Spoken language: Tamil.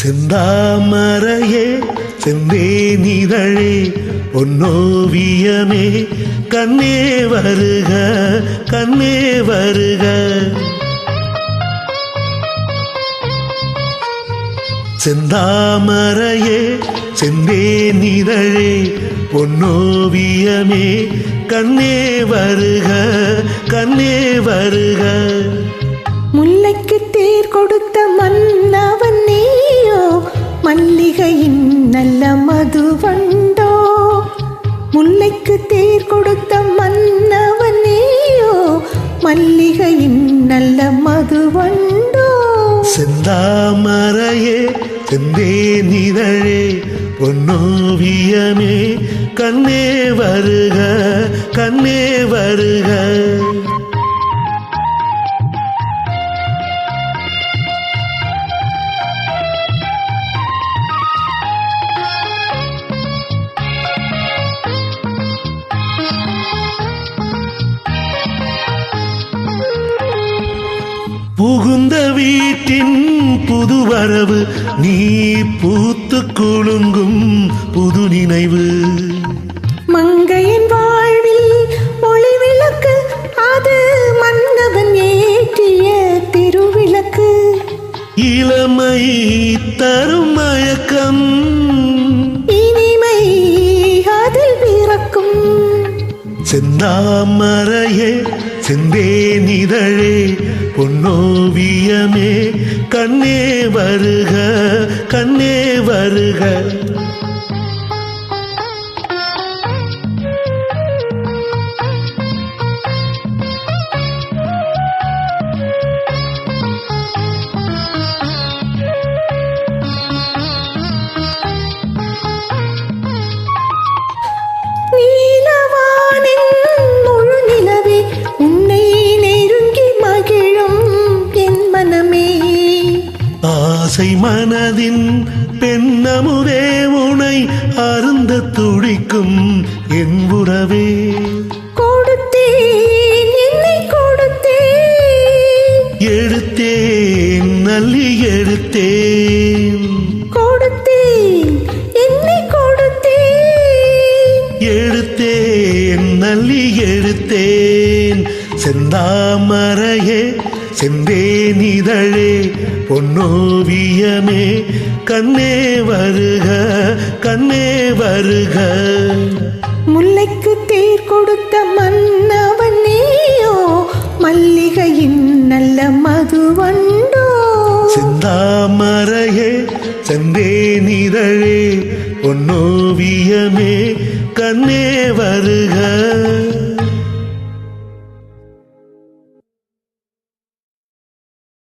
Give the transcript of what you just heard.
செந்தாமரையே செந்தேனிதழே பொன்னோவியமே கண்ணே வருக கண்ணே வருக. செந்தாமரையே செந்தேனிதழே பொன்னோவியமே கண்ணே வருக கண்ணே வருக. முல்லைக்கு தேர் கொடுத்த மன்னவன் நீயோ, மல்லிகையின் நல்ல மதுவண்டோ. முல்லைக்கு தேர் கொடுத்த மன்னவன் நீயோ, மல்லிகையின் நல்ல மதுவண்டோ. செந்தாமரையே செந்தேனிதழே பொன்னோவியமே கண்ணே வருக கண்ணே வருக. புகுந்த வீட்டின் புதுவரவு நீ பூத்து குலுங்கும் புது நினைவு. மங்கையின் வாழ்வில் ஒளி விளக்கு, அது மன்னவன் ஏற்றிய திருவிளக்கு. இளமை தரும் மயக்கம், இனிமை அதில் பிறக்கும். செந்தாமரையே செந்தேனிதழே பொன்னோவியமே கண்ணே வருக கண்ணே வருக. ஆசை மனதின் பெண்ணமுதே உனை அருந்த துடிக்கும் என் உறவே. கொடுத்தேன் என்னை கொடுத்தேன், எடுத்தேன் நல்லி எடுத்தேன். கொடுத்தேன் என்னை கொடுத்தேன், எடுத்தேன் நல்லி எடுத்தேன். செந்தாமரையே செந்தேனிதழே பொன்னோவியமே கண்ணே வருக கண்ணே வருக. முல்லைக்கு தேர் கொடுத்த மன்னவன் நீயோ, மல்லிகையின் நல்ல மதுவண்டோ. செந்தாமரையே செந்தேனிதழே பொன்னோவியமே கண்ணே வருக.